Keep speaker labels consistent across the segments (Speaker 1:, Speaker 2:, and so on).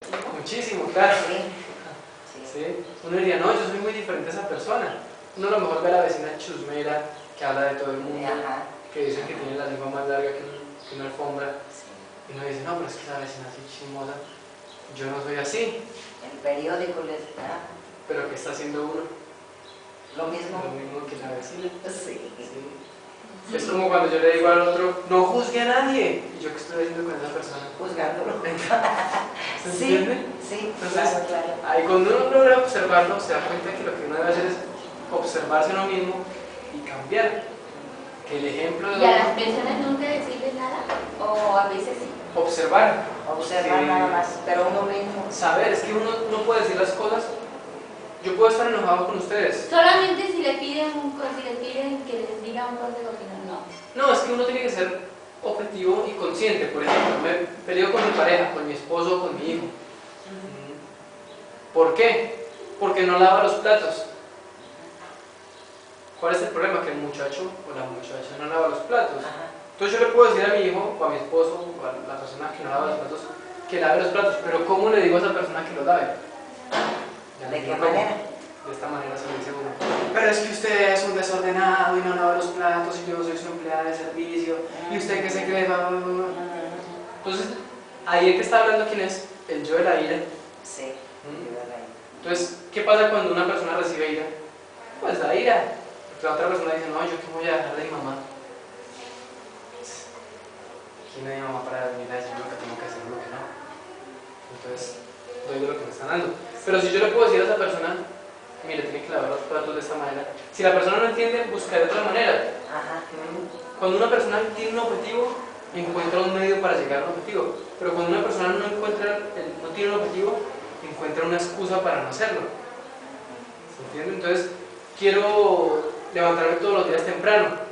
Speaker 1: Muchísimo, claro.
Speaker 2: Sí.
Speaker 1: ¿Sí? Uno diría, no, yo soy muy diferente a esa persona. Uno a lo mejor ve a la vecina chusmera que habla de todo el mundo, que dice que tiene la lengua más larga que una alfombra. Y uno dice, no, pero es que esa vecina así chismosa, yo no soy así.
Speaker 2: El periódico les da.
Speaker 1: Pero ¿qué está haciendo uno?
Speaker 2: Lo mismo.
Speaker 1: Lo mismo que la vecina.
Speaker 2: Sí.
Speaker 1: Es como cuando yo le digo al otro, no juzgue a nadie. ¿Y yo qué estoy haciendo con esa persona?
Speaker 2: Juzgándolo.
Speaker 1: ¿Se entiende?
Speaker 2: Sí,
Speaker 1: Entonces,
Speaker 2: claro.
Speaker 1: ahí cuando uno logra observarlo, se da cuenta que lo que uno debe hacer es observarse a uno mismo y cambiar. Que el ejemplo de
Speaker 3: ¿Y a las personas nunca decirles nada? ¿O a veces sí?
Speaker 1: observar.
Speaker 2: Observar nada más, pero uno mismo.
Speaker 1: Saber, es que uno no puede decir las cosas. Yo puedo estar enojado con ustedes.
Speaker 3: Solamente si le piden que les diga un consejo, si no, no.
Speaker 1: No, es que uno tiene que ser objetivo y consciente. Por ejemplo, me peleo con mi pareja, con mi esposo o con mi hijo. ¿Por qué? Porque no lava los platos. ¿Cuál es el problema? Que el muchacho o la muchacha no lava los platos. Entonces yo le puedo decir a mi hijo, o a mi esposo, o a la persona que no lava los platos, que lave los platos. Pero ¿cómo le digo a esa persona que los lave?
Speaker 2: ¿De qué manera?
Speaker 1: De esta manera se lo dice uno. Pero es que usted es un desordenado y no lava los platos y yo soy su empleada de servicio y usted que se cree. Entonces, ahí el que está hablando, ¿quién es? El yo de la ira.
Speaker 2: Sí.
Speaker 1: Entonces, ¿qué pasa cuando una persona recibe ira? Pues da ira. Porque la otra persona dice, no, yo qué voy a dejar de mi mamá. ¿Quién es mi mamá para venir a decirme lo que tengo que hacer o lo que no? Entonces, doy de lo que me están dando. Pero si yo le puedo decir a esa persona, mire, tiene que lavar los platos de esta manera. Si la persona no entiende, buscar de otra manera. Cuando una persona tiene un objetivo, encuentra un medio para llegar al objetivo. Pero cuando una persona no tiene un objetivo, encuentra una excusa para no hacerlo. ¿Se entiende? Entonces, quiero levantarme todos los días temprano.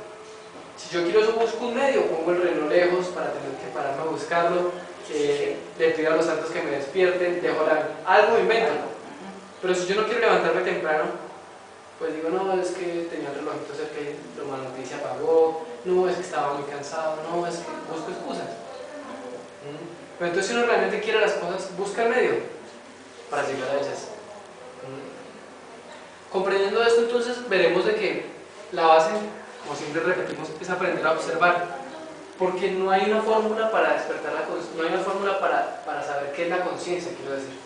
Speaker 1: Si yo quiero eso, busco un medio, pongo el reloj lejos para tener que pararme a buscarlo, le pido a los santos que me despierten, dejo algo invento. Pero si yo no quiero levantarme temprano, pues digo, no, es que tenía el relojito cerca y la noticia apagó, no, es que estaba muy cansado, no, es que busco excusas. Pero entonces si uno realmente quiere las cosas, busca el medio para llegar a ellas. Comprendiendo esto, entonces veremos de que la base, como siempre repetimos, es aprender a observar, porque no hay una fórmula para despertar la conciencia, no hay una fórmula para saber qué es la conciencia, quiero decir.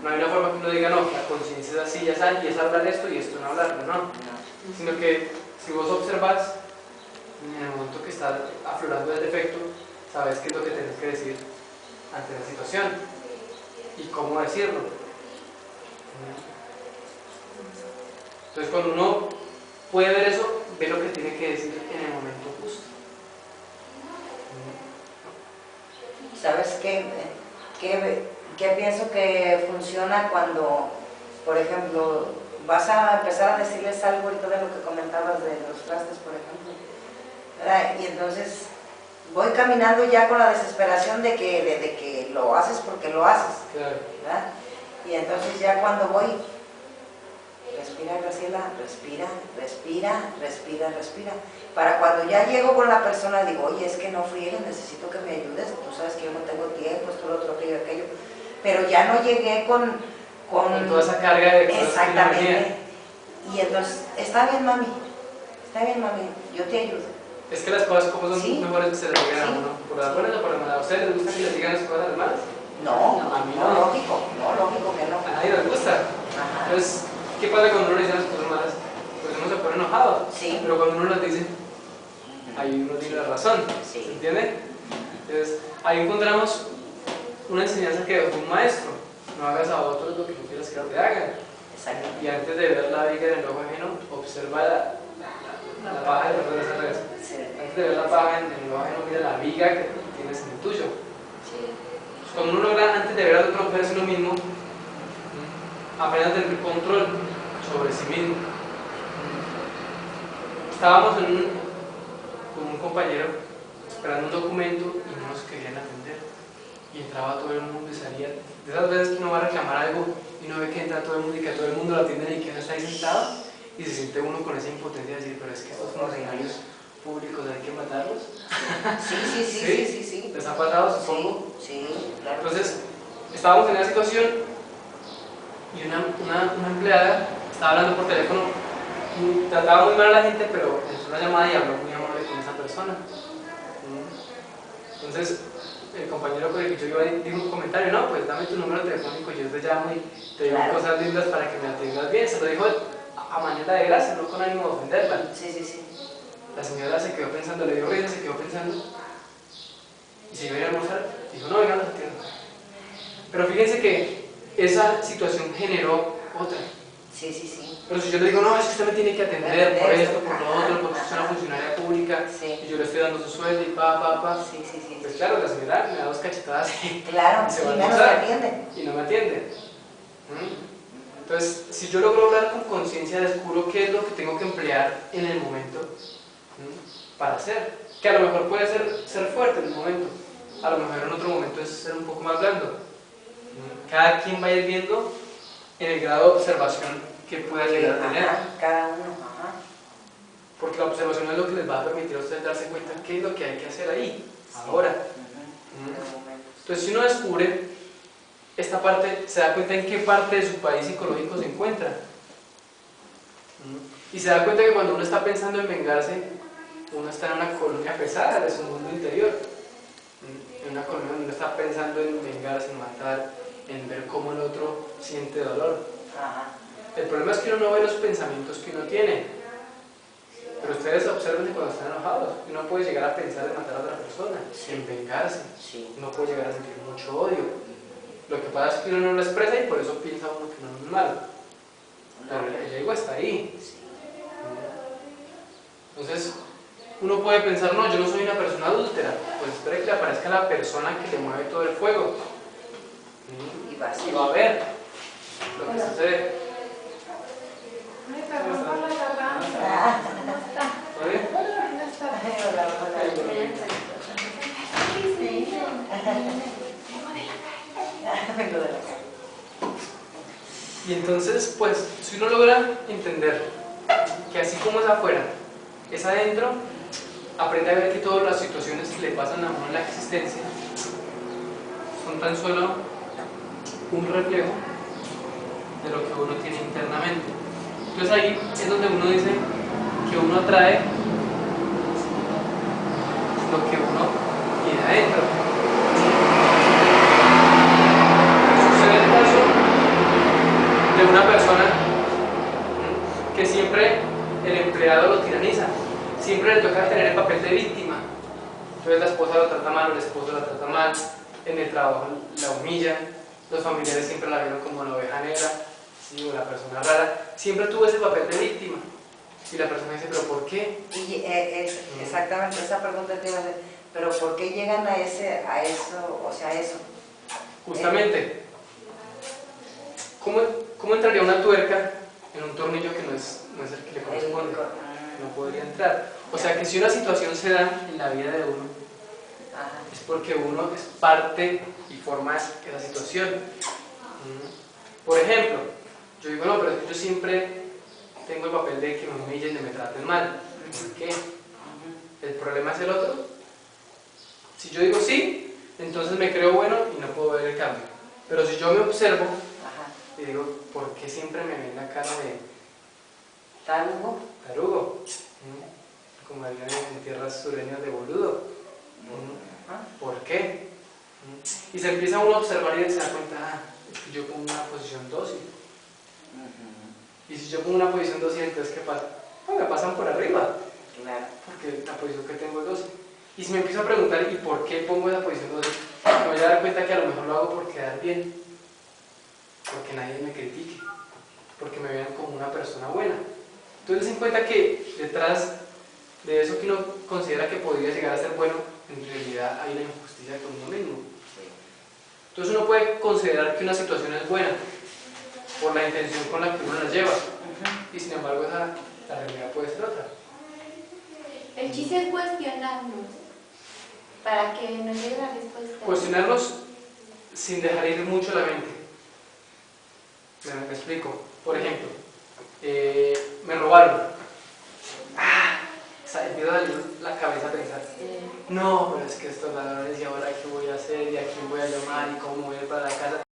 Speaker 1: No hay una forma que uno diga, no, la conciencia es así, ya sabes, y es hablar esto y esto no hablarlo, no. Sino que si vos observas, en el momento que está aflorando el defecto, sabes qué es lo que tenés que decir ante la situación y cómo decirlo. Entonces cuando uno puede ver eso, ve lo que tiene que decir en el momento justo.
Speaker 2: ¿Sabes qué pienso que funciona cuando, por ejemplo, vas a empezar a decirles algo ahorita de lo que comentabas de los trastes, por ejemplo, ¿verdad? Y entonces voy caminando ya con la desesperación de que lo haces porque lo haces, ¿verdad? Y entonces ya cuando voy, respira, Graciela, respira. Para cuando ya llego con la persona, digo, oye, es que no friegues, necesito que me ayudes, tú sabes que yo no tengo tiempo, esto, lo otro, aquello. Pero ya no llegué con
Speaker 1: toda esa carga de cosas.
Speaker 2: Exactamente. Y entonces, está bien, mami, yo te ayudo.
Speaker 1: Es que las cosas como son,
Speaker 2: ¿Sí?
Speaker 1: Mejores que se les digan a uno, por las buenas o por las malas. ¿A ustedes les gusta que les digan las cosas a las malas?
Speaker 2: No,
Speaker 1: a mí no.
Speaker 2: lógico que no.
Speaker 1: A nadie les gusta. Entonces, ¿qué pasa cuando uno le dice las cosas malas? Pues uno se pone enojado.
Speaker 2: Sí.
Speaker 1: Pero cuando uno las dice, ahí uno tiene la razón.
Speaker 2: Sí.
Speaker 1: ¿Se entiende? Entonces, ahí encontramos una enseñanza que dejó un maestro. No hagas a otros lo que no quieras que te hagan.
Speaker 2: Exacto.
Speaker 1: Y antes de ver la viga en el ojo ajeno, observa la paja de perdón esa vez.
Speaker 2: Sí.
Speaker 1: Antes de ver la paja en el ojo ajeno, mira la viga que tienes en el tuyo.
Speaker 3: Sí.
Speaker 1: Cuando uno logra, antes de ver al otro, verse uno mismo, aprende a tener control sobre sí mismo. Estábamos con un compañero esperando un documento y no nos querían atender. Y entraba todo el mundo y salía. De esas veces que uno va a reclamar algo y uno ve que entra todo el mundo y que a todo el mundo lo atienden y que uno está ahí sentado y se siente uno con esa impotencia de decir, pero es que estos funcionarios públicos hay que matarlos.
Speaker 2: Sí.
Speaker 1: ¿Les ha pasado, supongo?
Speaker 2: Sí, claro.
Speaker 1: Entonces, estábamos en una situación y una empleada estaba hablando por teléfono, trataba muy mal a la gente, pero hizo una llamada y habló muy amable con esa persona. Entonces, el compañero con el que yo iba dijo un comentario: no, pues dame tu número telefónico, yo te llamo y te digo cosas lindas para que me atiendas bien. Se lo dijo a manera de gracia, no con ánimo de ofenderla.
Speaker 2: Sí.
Speaker 1: La señora se quedó pensando, le dio risa, se quedó pensando y se iba a ir a almorzar. Dijo: no, venga, no se atiendo. Pero fíjense que esa situación generó otra.
Speaker 2: Sí.
Speaker 1: Pero si yo le digo: no, es que usted me tiene que atender por esto, por lo otro, porque usted es una funcionaria pública y yo le estoy dando su sueldo y
Speaker 2: Sí.
Speaker 1: pues claro, la señora me da dos cachetadas
Speaker 2: Claro,
Speaker 1: y se va a
Speaker 2: y menos
Speaker 1: almorzar
Speaker 2: te atiende.
Speaker 1: y no me atiende. Entonces, si yo logro hablar con conciencia, descubro qué es lo que tengo que emplear en el momento para hacer. Que a lo mejor puede ser fuerte en un momento, a lo mejor en otro momento es ser un poco más blando. Cada quien va a ir viendo en el grado de observación que pueda llegar a tener.
Speaker 2: Cada uno.
Speaker 1: Porque la observación es lo que les va a permitir a ustedes darse cuenta qué es lo que hay que hacer ahí, ahora. Entonces, si uno descubre esta parte, se da cuenta en qué parte de su país psicológico se encuentra. Y se da cuenta que cuando uno está pensando en vengarse, uno está en una colonia pesada de su mundo interior. En una colonia donde uno está pensando en vengarse, en matar, en ver cómo el otro siente dolor. El problema es que uno no ve los pensamientos que uno tiene. Pero ustedes observen cuando están enojados. Uno puede llegar a pensar en matar a otra persona, en vengarse. Uno puede llegar a sentir mucho odio. Lo que pasa es que uno no lo expresa y por eso piensa uno que no es malo. Pero el ego está ahí. Entonces, uno puede pensar: no, yo no soy una persona adúltera. Pues espere que le aparezca la persona que le mueve todo el fuego. Y va a ver lo que sucede.
Speaker 4: Perdón por la tardanza. ¿Cómo está?
Speaker 1: ¿Está bien?
Speaker 4: Buenas tardes.
Speaker 2: Vengo de la calle.
Speaker 1: Y entonces, pues, si uno logra entender que así como es afuera, es adentro, aprende a ver que todas las situaciones que le pasan a uno en la existencia son tan solo un reflejo de lo que uno tiene internamente. Entonces ahí es donde uno dice que uno atrae lo que uno tiene adentro. Sucede el caso de una persona que siempre el empleado lo tiraniza, siempre le toca tener el papel de víctima. Entonces la esposa lo trata mal o el esposo la trata mal, en el trabajo la humillan, los familiares siempre la vieron como la oveja negra, ¿sí? O la persona rara. Siempre tuvo ese papel de víctima. Y la persona dice: ¿pero por qué?
Speaker 2: Y exactamente esa pregunta te iba a hacer. ¿Pero por qué llegan a eso, o sea, a eso?
Speaker 1: Justamente, ¿cómo entraría una tuerca en un tornillo que no es el que le corresponde? No podría entrar. O sea que si una situación se da en la vida de uno, es porque uno es parte y forma esa situación. Por ejemplo, yo digo: no, pero es que yo siempre tengo el papel de que me humillen, de me traten mal. ¿Por qué? ¿El problema es el otro? Si yo digo sí, entonces me creo bueno y no puedo ver el cambio. Pero si yo me observo y digo: ¿por qué siempre me ven la cara de tarugo? Como dirían en tierras sureñas, de boludo. ¿Por qué? Y se empieza uno a observar y se da cuenta: es que yo pongo una posición dócil. Y si yo pongo una posición dócil, entonces ¿qué pasa? Pues me pasan por arriba. Porque la posición que tengo es dócil. Y si me empiezo a preguntar: ¿y por qué pongo esa posición dócil? Me voy a dar cuenta que a lo mejor lo hago por quedar bien, porque nadie me critique, porque me vean como una persona buena. Entonces se cuenta que detrás de eso que uno considera que podría llegar a ser bueno, en realidad hay una injusticia con uno mismo. Entonces uno puede considerar que una situación es buena por la intención con la que uno la lleva, y sin embargo la realidad puede ser otra.
Speaker 3: El chiste es cuestionarnos para que nos llegue la respuesta.
Speaker 1: Cuestionarnos sin dejar ir mucho la mente. Me explico. Por ejemplo, me robaron. empieza a salir la cabeza a pensar, no, pero es que estos ladrones y ahora qué voy a hacer y a quién voy a llamar y cómo voy a ir para la casa.